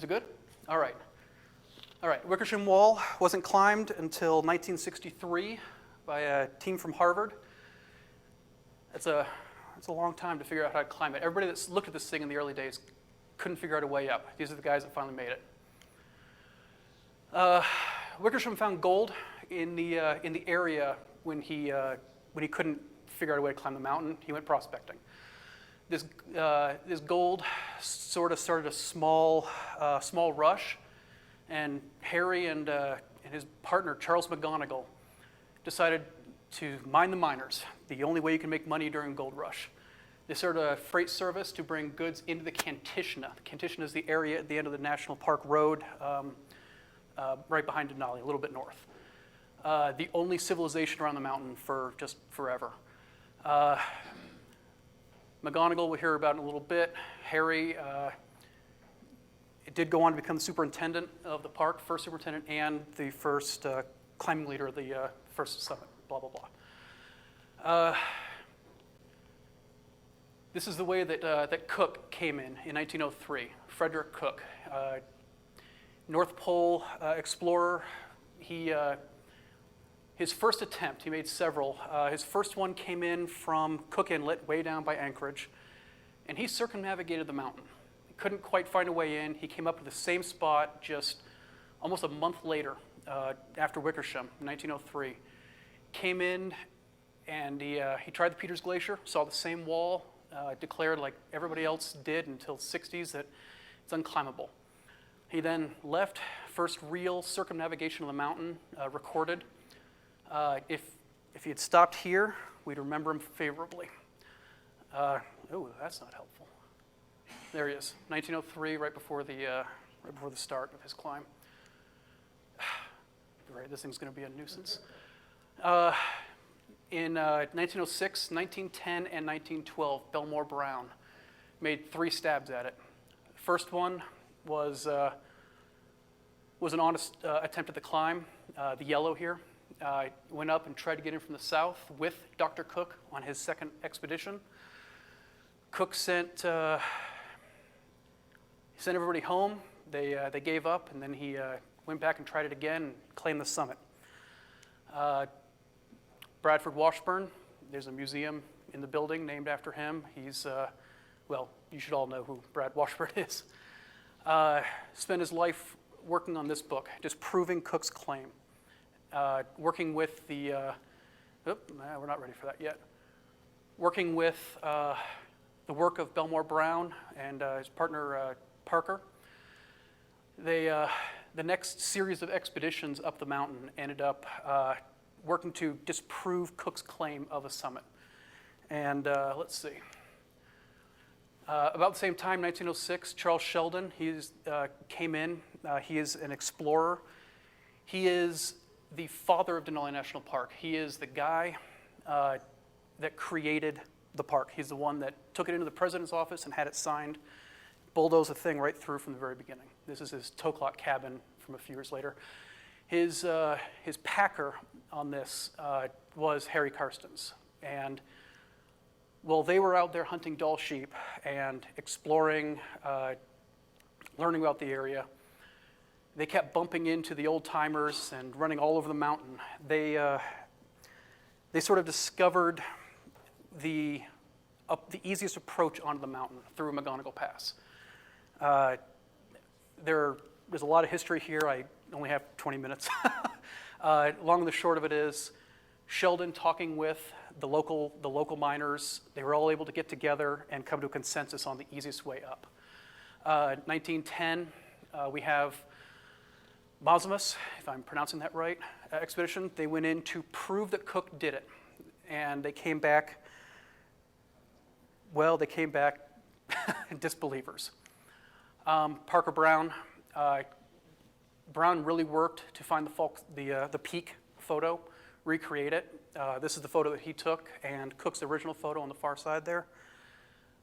Is it good? All right. All right, Wickersham Wall wasn't climbed until 1963 by a team from Harvard. It's a long time to figure out how to climb it. Everybody that's looked at this thing in the early days couldn't figure out a way up. These are the guys that finally made it. Wickersham found gold in the area when he couldn't figure out a way to climb the mountain. He went prospecting. This gold sort of started a small rush, and Harry and his partner Charles McGonigal decided to mine the miners. The only way you can make money during a gold rush. They started a freight service to bring goods into the Kantishna. The Kantishna is the area at the end of the National Park Road, right behind Denali, a little bit north. The only civilization around the mountain for just forever. McGonigal, we'll hear about in a little bit. Harry did go on to become the superintendent of the park, first superintendent and the first climbing leader of the first summit, blah, blah, blah. This is the way that Cook came in 1903, Frederick Cook. North Pole explorer. His first attempt, he made several. His first one came in from Cook Inlet, way down by Anchorage, and he circumnavigated the mountain. He couldn't quite find a way in. He came up to the same spot just almost a month later, after Wickersham, in 1903. Came in, and he tried the Peters Glacier, saw the same wall, declared like everybody else did until the 60s that it's unclimbable. He then left, first real circumnavigation of the mountain recorded. If he had stopped here, we'd remember him favorably. Oh, that's not helpful. There he is, 1903, right before the start of his climb. Right, this thing's going to be a nuisance. In 1906, 1910, and 1912, Belmore Brown made 3 stabs at it. The first one was an honest attempt at the climb, the yellow here. Went up and tried to get in from the south with Dr. Cook on his second expedition. Cook sent everybody home. They gave up, and then he went back and tried it again and claimed the summit. Bradford Washburn, there's a museum in the building named after him. He's, well, you should all know who Brad Washburn is. Spent his life working on this book, just proving Cook's claim. Working with the, we're not ready for that yet. Working with the work of Belmore Brown and his partner Parker. The next series of expeditions up the mountain ended up working to disprove Cook's claim of a summit. And let's see. About the same time, 1906, Charles Sheldon, came in. He is an explorer. He is the father of Denali National Park. He is the guy that created the park. He's the one that took it into the president's office and had it signed, bulldozed the thing right through from the very beginning. This is his Toklok cabin from a few years later. His packer on this was Harry Karstens. And while they were out there hunting Dall sheep and exploring, learning about the area, they kept bumping into the old timers and running all over the mountain. They sort of discovered the easiest approach onto the mountain through McGonigal Pass. There's a lot of history here. I only have 20 minutes. Long and the short of it is, Sheldon talking with the local miners, they were all able to get together and come to a consensus on the easiest way up. 1910, we have Maximus, if I'm pronouncing that right, expedition. They went in to prove that Cook did it. And they came back, disbelievers. Parker Brown. Brown really worked to find the peak photo, recreate it. This is the photo that he took, and Cook's original photo on the far side there.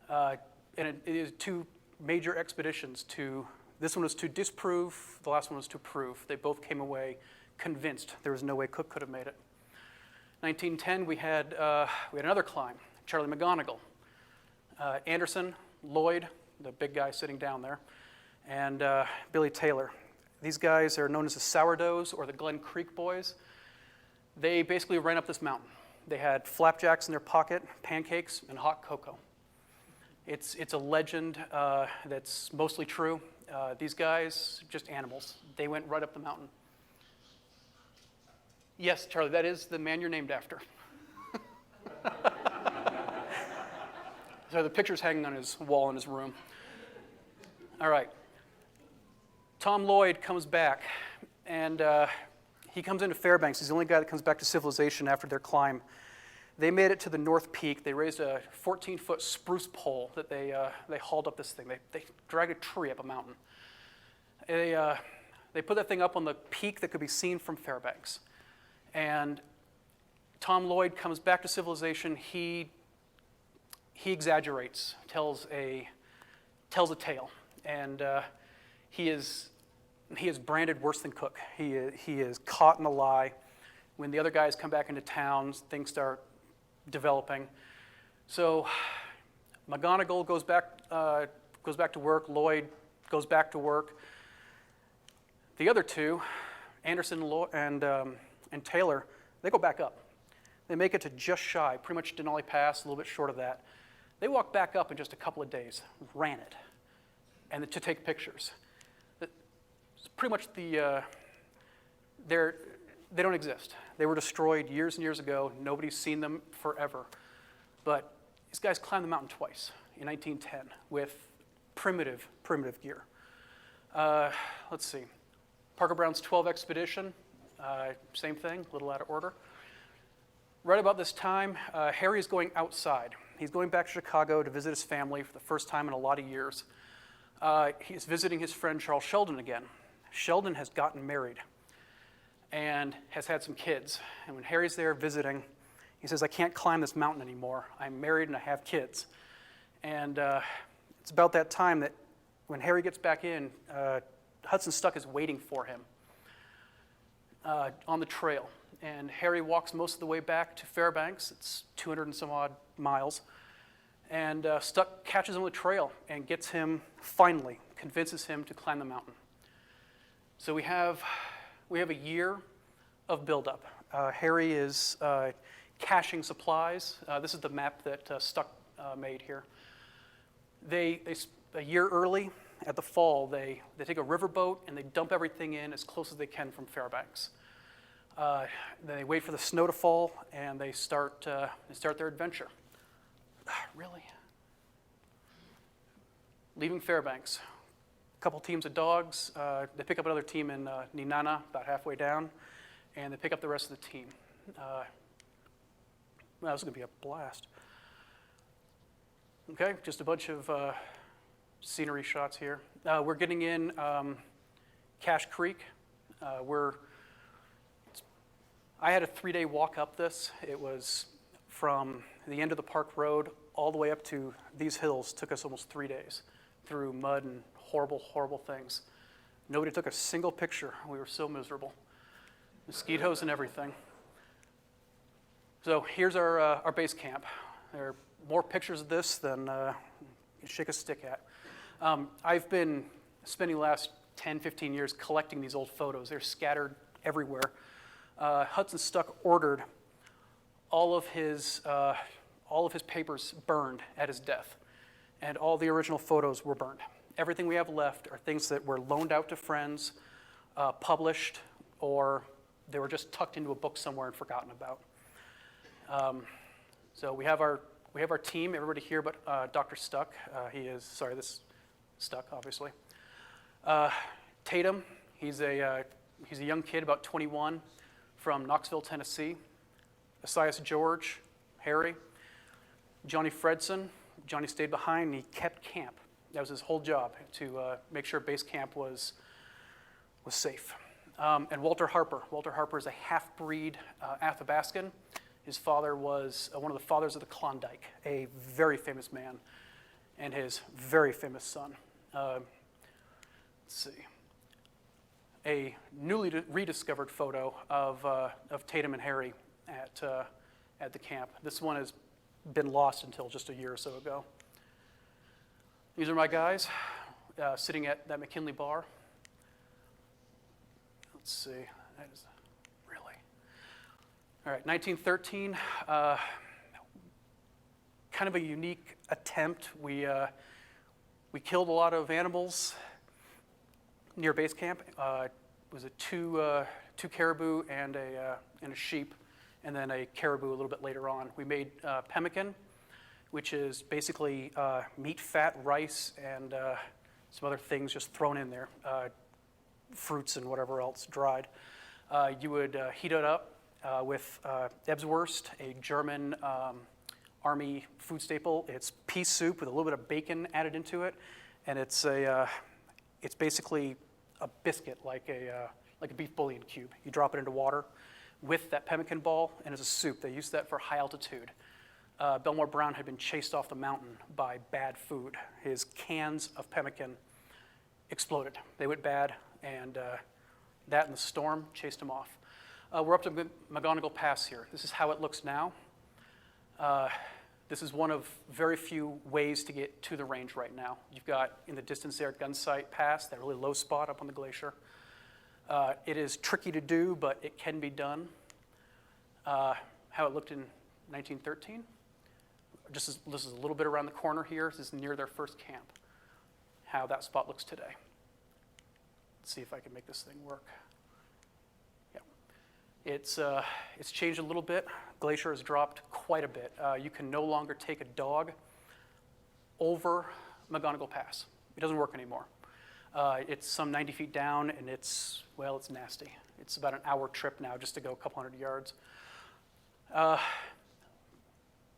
And it is 2 major expeditions this one was to disprove, the last one was to prove. They both came away convinced there was no way Cook could have made it. 1910, we had another climb, Charlie McGonigal. Anderson, Lloyd, the big guy sitting down there, and Billy Taylor. These guys are known as the Sourdoughs or the Glen Creek Boys. They basically ran up this mountain. They had flapjacks in their pocket, pancakes, and hot cocoa. It's a legend that's mostly true. These guys, just animals. They went right up the mountain. Yes, Charlie, that is the man you're named after. So the picture's hanging on his wall in his room. All right. Tom Lloyd comes back, and he comes into Fairbanks. He's the only guy that comes back to civilization after their climb. They made it to the North Peak. They raised a 14-foot spruce pole that they hauled up this thing. They dragged a tree up a mountain. They put that thing up on the peak that could be seen from Fairbanks. And Tom Lloyd comes back to civilization. He exaggerates, tells a tale, and he is branded worse than Cook. He is caught in a lie. When the other guys come back into town, things start developing. So McGonigal goes back to work. Lloyd goes back to work. The other two, Anderson and Taylor, they go back up. They make it to just shy, pretty much Denali Pass, a little bit short of that. They walk back up in just a couple of days, ran it, and to take pictures. It's pretty much they don't exist. They were destroyed years and years ago. Nobody's seen them forever. But these guys climbed the mountain twice in 1910 with primitive gear. Let's see. Parker Brown's 12 expedition, same thing, a little out of order. Right about this time, Harry is going outside. He's going back to Chicago to visit his family for the first time in a lot of years. He's visiting his friend Charles Sheldon again. Sheldon has gotten married and has had some kids. And when Harry's there visiting, he says, "I can't climb this mountain anymore. I'm married and I have kids." And it's about that time that when Harry gets back in, Hudson Stuck is waiting for him on the trail. And Harry walks most of the way back to Fairbanks. It's 200 and some odd miles. And Stuck catches him on the trail and gets him, finally, convinces him to climb the mountain. So we have a year of buildup. Harry is caching supplies. This is the map that Stuck made here. A year early, at the fall, they take a riverboat and they dump everything in as close as they can from Fairbanks. Then they wait for the snow to fall and they start their adventure. Really? Leaving Fairbanks. A couple teams of dogs. They pick up another team in Ninana, about halfway down, and they pick up the rest of the team. Well, this is going to be a blast. Okay, just a bunch of scenery shots here. We're getting in Cache Creek. I had a 3-day walk up this. It was from the end of the park road all the way up to these hills. Took us almost 3 days through mud and horrible things. Nobody took a single picture. We were so miserable. Mosquitoes and everything. So here's our base camp. There are more pictures of this than you can shake a stick at. I've been spending the last 10, 15 years collecting these old photos. They're scattered everywhere. Hudson Stuck ordered all of his papers burned at his death, and all the original photos were burned. Everything we have left are things that were loaned out to friends, published, or they were just tucked into a book somewhere and forgotten about. So we have our team. Everybody here, but Dr. Stuck. This Stuck, obviously. Tatum. He's a young kid, about 21, from Knoxville, Tennessee. Esaias George, Harry. Johnny Fredson. Johnny stayed behind and he kept camp. That was his whole job, to make sure base camp was safe. And Walter Harper. Walter Harper is a half-breed Athabascan. His father was one of the fathers of the Klondike, a very famous man, and his very famous son. Let's see. A newly rediscovered photo of Tatum and Harry at the camp. This one has been lost until just a year or so ago. These are my guys. sitting at that McKinley bar. Let's see. That is really. All right, 1913. Kind of a unique attempt. We killed a lot of animals near base camp. It was two caribou and a sheep, and then a caribou a little bit later on. We made pemmican, which is basically meat, fat, rice, and some other things just thrown in there, fruits and whatever else dried. You would heat it up with Ebbswurst, a German Army food staple. It's pea soup with a little bit of bacon added into it, and it's basically a biscuit like a beef bouillon cube. You drop it into water with that pemmican ball, and it's a soup. They used that for high altitude. Belmore Brown had been chased off the mountain by bad food. His cans of pemmican exploded. They went bad, and that and the storm chased him off. We're up to McGonigal Pass here. This is how it looks now. This is one of very few ways to get to the range right now. You've got in the distance there Gunsight Pass, that really low spot up on the glacier. It is tricky to do, but it can be done. How it looked in 1913. This is a little bit around the corner here. This is near their first camp. How that spot looks today. Let's see if I can make this thing work. Yeah, it's changed a little bit. Glacier has dropped quite a bit. You can no longer take a dog over McGonigal Pass. It doesn't work anymore. It's some 90 feet down, and it's nasty. It's about an hour trip now just to go a couple hundred yards.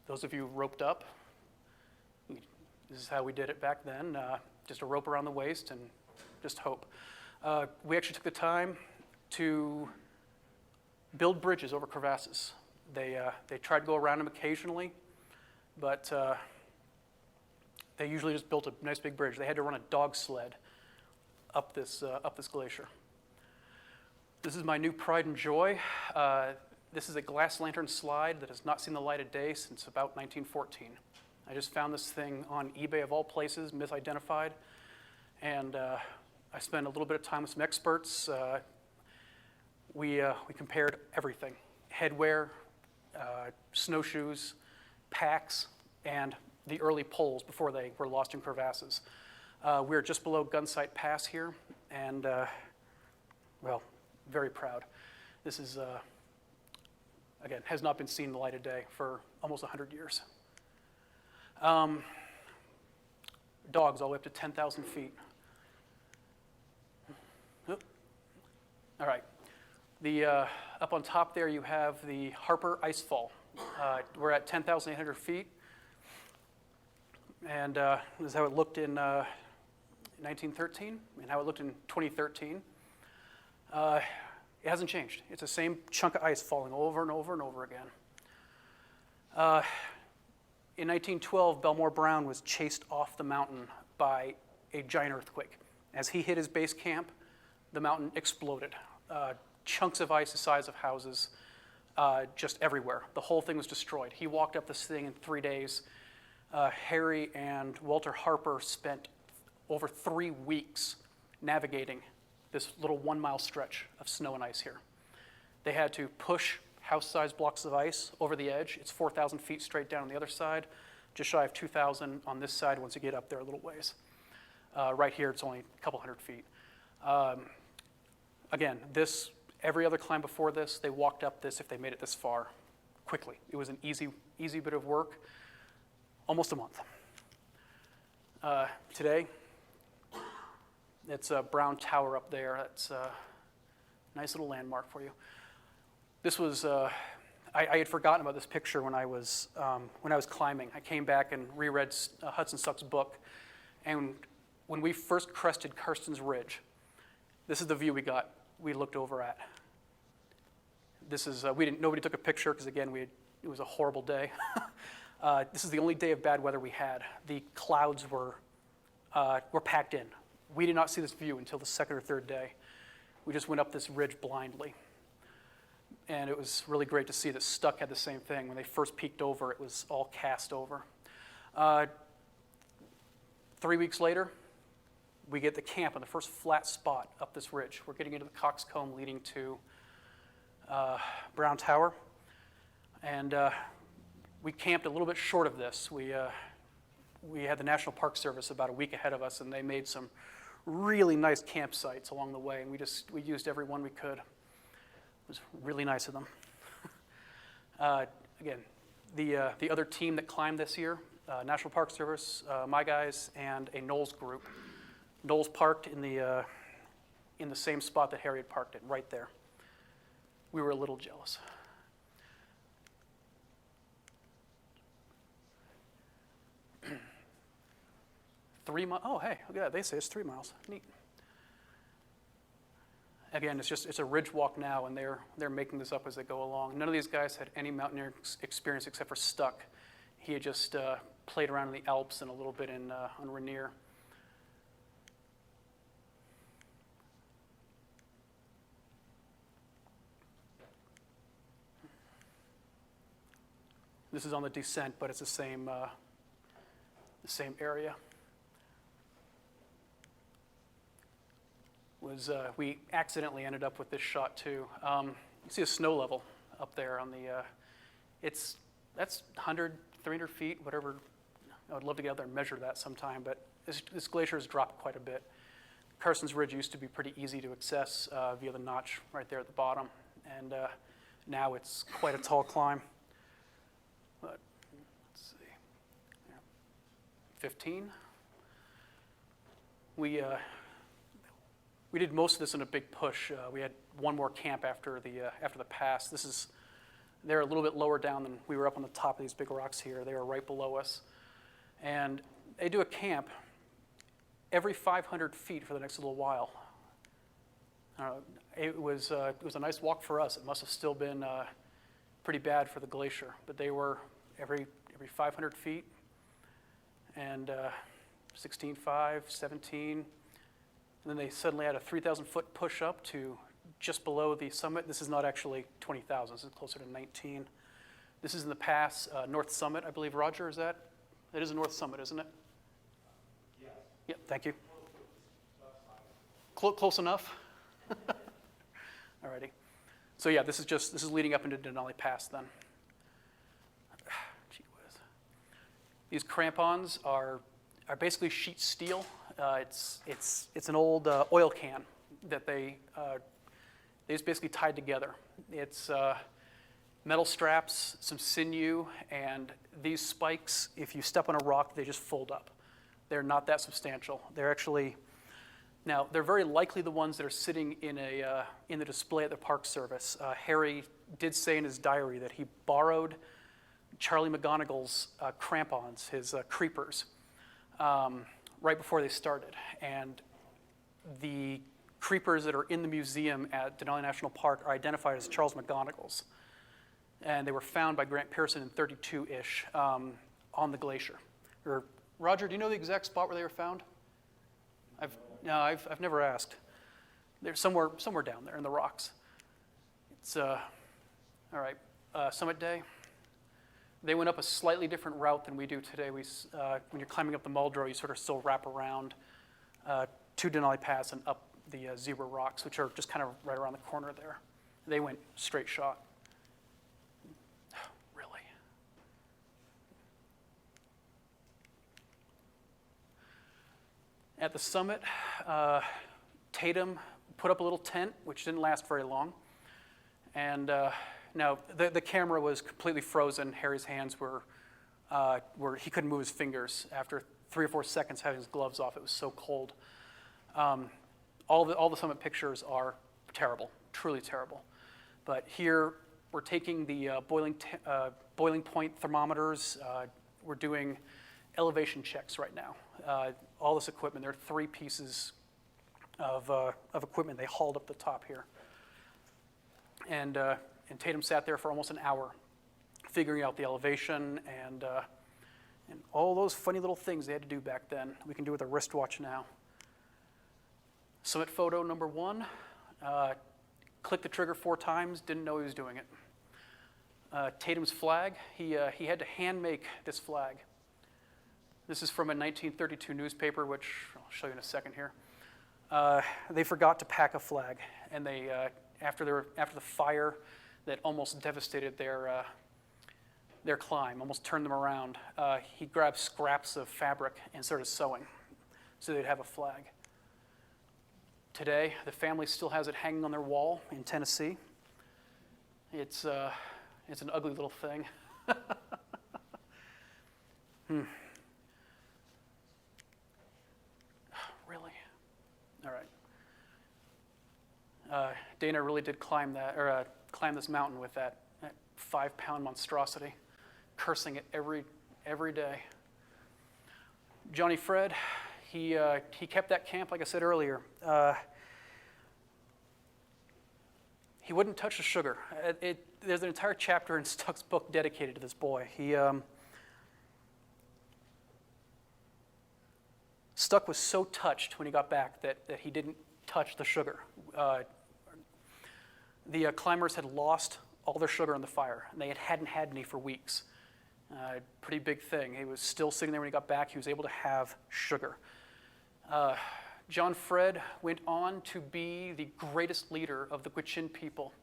Those of you roped up, this is how we did it back then. Just a rope around the waist and just hope. We actually took the time to build bridges over crevasses. They tried to go around them occasionally, but they usually just built a nice big bridge. They had to run a dog sled up this glacier. This is my new pride and joy. This is a glass lantern slide that has not seen the light of day since about 1914. I just found this thing on eBay of all places, misidentified, and I spent a little bit of time with some experts. We compared everything: headwear, snowshoes, packs, and the early poles before they were lost in crevasses. We're just below Gunsight Pass here, and very proud. This is, again, has not been seen the light of day for almost 100 years. Dogs all the way up to 10,000 feet. Oop. All right. Up on top there, you have the Harper Icefall. We're at 10,800 feet, and this is how it looked in 1913 and how it looked in 2013. It hasn't changed. It's the same chunk of ice falling over and over and over again. In 1912, Belmore Brown was chased off the mountain by a giant earthquake. As he hit his base camp, the mountain exploded. Chunks of ice the size of houses just everywhere. The whole thing was destroyed. He walked up this thing in 3 days. Harry and Walter Harper spent over 3 weeks navigating this little 1 mile stretch of snow and ice here. They had to push house-sized blocks of ice over the edge. It's 4,000 feet straight down on the other side, just shy of 2,000 on this side once you get up there a little ways. Right here, it's only a couple hundred feet. Again, every other climb before this, they walked up this if they made it this far quickly. It was an easy bit of work, almost a month. Today, it's a brown tower up there. That's a nice little landmark for you. This was, I had forgotten about this picture when I was climbing. I came back and reread Hudson Suck's book, and when we first crested Karstens Ridge, this is the view we looked over at. This is, nobody took a picture because again, it was a horrible day. This is the only day of bad weather we had. The clouds were packed in. We did not see this view until the second or third day. We just went up this ridge blindly. And it was really great to see that Stuck had the same thing. When they first peeked over, it was all cast over. 3 weeks later, we get the camp on the first flat spot up this ridge. We're getting into the coxcomb leading to Brown Tower. And we camped a little bit short of this. We had the National Park Service about a week ahead of us, and they made some really nice campsites along the way, and we used every one we could. It was really nice of them. Again, the other team that climbed this year, National Park Service, my guys, and a Knowles group. Knowles parked in the same spot that Harry had parked in, right there. We were a little jealous. Oh, hey, look at that. They say it's 3 miles. Neat. Again, it's a ridge walk now, and they're making this up as they go along. None of these guys had any mountaineering experience except for Stuck. He had just played around in the Alps and a little bit on Rainier. This is on the descent, but it's the same area. We accidentally ended up with this shot too. You see a snow level up there on the, that's 100, 300 feet, whatever. I would love to get out there and measure that sometime, but this glacier has dropped quite a bit. Karstens Ridge used to be pretty easy to access via the notch right there at the bottom, and now it's quite a tall climb. But let's see, yeah. 15. We did most of this in a big push. We had one more camp after the pass. They're a little bit lower down than we were up on the top of these big rocks here. They were right below us. And they do a camp every 500 feet for the next little while. It was a nice walk for us. It must have still been pretty bad for the glacier, but they were every 500 feet, and 16.5, 17. And then they suddenly had a 3,000-foot push up to just below the summit. This is not actually 20,000. This is closer to 19. This is in the pass, North Summit, I believe. Roger, is that? It is a North Summit, isn't it? Yes. Yep, thank you. Close enough? All righty. So yeah, this is leading up into Denali Pass then. Gee whiz. These crampons are basically sheet steel. It's an old oil can that they just basically tied together. It's metal straps, some sinew, and these spikes, if you step on a rock, they just fold up. They're not that substantial. They're very likely the ones that are sitting in the display at the Park Service. Harry did say in his diary that he borrowed Charlie McGonagall's crampons, his creepers, right before they started. And the creepers that are in the museum at Denali National Park are identified as Charles McGonagall's. And they were found by Grant Pearson in 32-ish on the glacier. Roger, do you know the exact spot where they were found? I've never asked. They're somewhere down there in the rocks. It's all right. Summit Day. They went up a slightly different route than we do today. When you're climbing up the Muldrow, you sort of still wrap around to Denali Pass and up the Zebra Rocks, which are just kind of right around the corner there. They went straight shot. Really? At the summit, Tatum put up a little tent, which didn't last very long. And now, the camera was completely frozen. Harry's hands he couldn't move his fingers. After 3 or 4 seconds having his gloves off, it was so cold. All the summit pictures are terrible, truly terrible. But here, we're taking the boiling point thermometers. We're doing elevation checks right now. All this equipment, there are 3 pieces of equipment they hauled up the top here. And Tatum sat there for almost an hour figuring out the elevation and all those funny little things they had to do back then. We can do with a wristwatch now. Summit photo number 1. Clicked the trigger 4 times, didn't know he was doing it. Tatum's flag, he had to hand make this flag. This is from a 1932 newspaper, which I'll show you in a second here. They forgot to pack a flag, and they after the fire that almost devastated their climb, almost turned them around. He grabbed scraps of fabric and started sewing, so they'd have a flag. Today, the family still has it hanging on their wall in Tennessee. It's an ugly little thing. Really? All right. Dana really did climb this mountain with that 5-pound monstrosity, cursing it every day. Johnny Fred, he kept that camp, like I said earlier. He wouldn't touch the sugar. There's an entire chapter in Stuck's book dedicated to this boy. Stuck was so touched when he got back that he didn't touch the sugar. The climbers had lost all their sugar in the fire, and they hadn't had any for weeks. Pretty big thing. He was still sitting there when he got back. He was able to have sugar. John Fred went on to be the greatest leader of the Gwich'in people,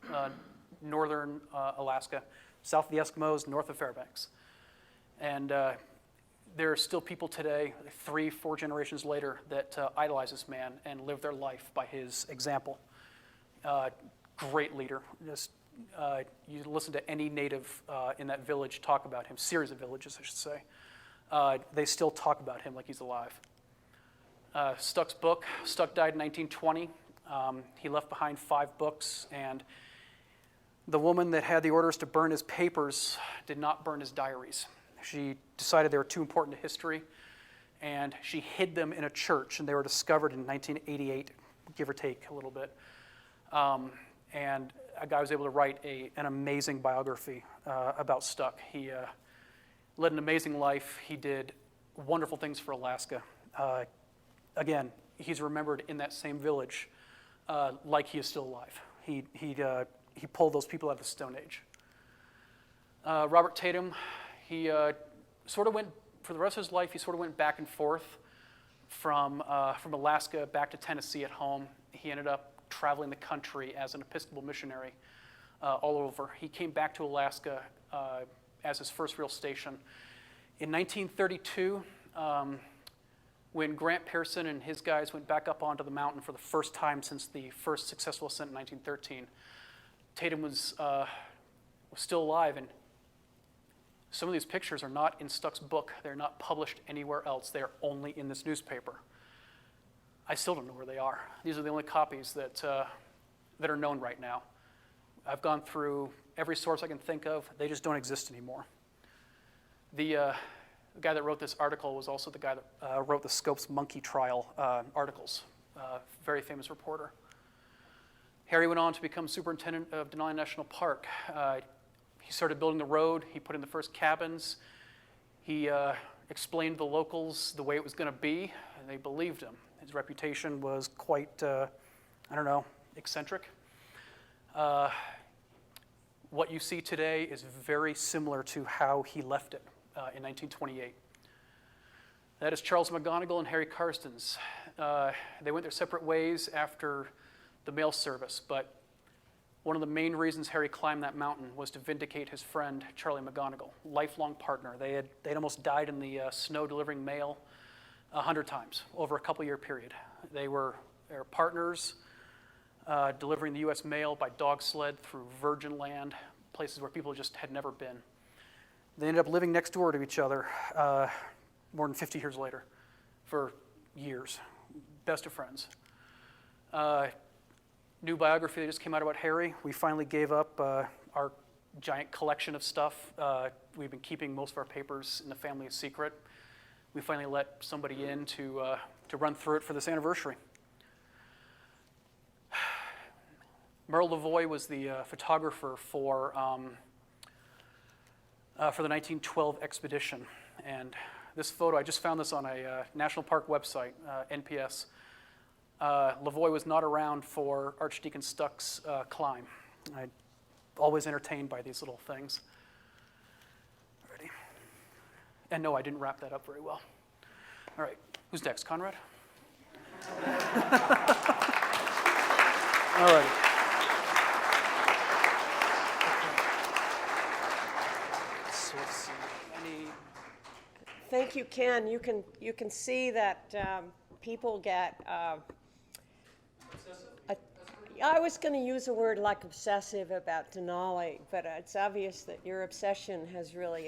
northern Alaska, south of the Eskimos, north of Fairbanks. And there are still people today, 3-4 generations later, that idolize this man and live their life by his example. Great leader. Just you listen to any native in that village talk about him, series of villages, I should say. They still talk about him like he's alive. Stuck's book. Stuck died in 1920. He left behind 5 books, and the woman that had the orders to burn his papers did not burn his diaries. She decided they were too important to history, and she hid them in a church, and they were discovered in 1988, give or take a little bit. And a guy was able to write an amazing biography about Stuck. He led an amazing life. He did wonderful things for Alaska. Again, he's remembered in that same village like he is still alive. He pulled those people out of the Stone Age. Robert Tatum, he sort of went, for the rest of his life, he sort of went back and forth from Alaska back to Tennessee at home. He ended up traveling the country as an Episcopal missionary all over. He came back to Alaska as his first real station. In 1932, when Grant Pearson and his guys went back up onto the mountain for the first time since the first successful ascent in 1913, Tatum was still alive, and some of these pictures are not in Stuck's book. They're not published anywhere else. They are only in this newspaper. I still don't know where they are. These are the only copies that are known right now. I've gone through every source I can think of. They just don't exist anymore. The guy that wrote this article was also the guy that wrote the Scopes monkey trial articles. Very famous reporter. Harry went on to become superintendent of Denali National Park. He started building the road. He put in the first cabins. He explained to the locals the way it was going to be, and they believed him. His reputation was quite, eccentric. What you see today is very similar to how he left it in 1928. That is Charles McGonigal and Harry Karstens. They went their separate ways after the mail service, but one of the main reasons Harry climbed that mountain was to vindicate his friend, Charlie McGonigal, lifelong partner. They'd almost died in the snow delivering mail 100 times over a couple-year period. They were partners delivering the U.S. mail by dog sled through virgin land, places where people just had never been. They ended up living next door to each other more than 50 years later for years. Best of friends. New biography that just came out about Harry. We finally gave up our giant collection of stuff. We've been keeping most of our papers in the family a secret. We finally let somebody in to run through it for this anniversary. Merle Lavoie was the photographer for the 1912 expedition. And this photo, I just found this on a National Park website, NPS. Lavoie was not around for Archdeacon Stuck's climb. I'm always entertained by these little things. Ready? And no, I didn't wrap that up very well. All right, who's next? Conrad? All right. So let's see. Any? Thank you, Ken. You can see that people get. I was going to use a word like obsessive about Denali, but it's obvious that your obsession has really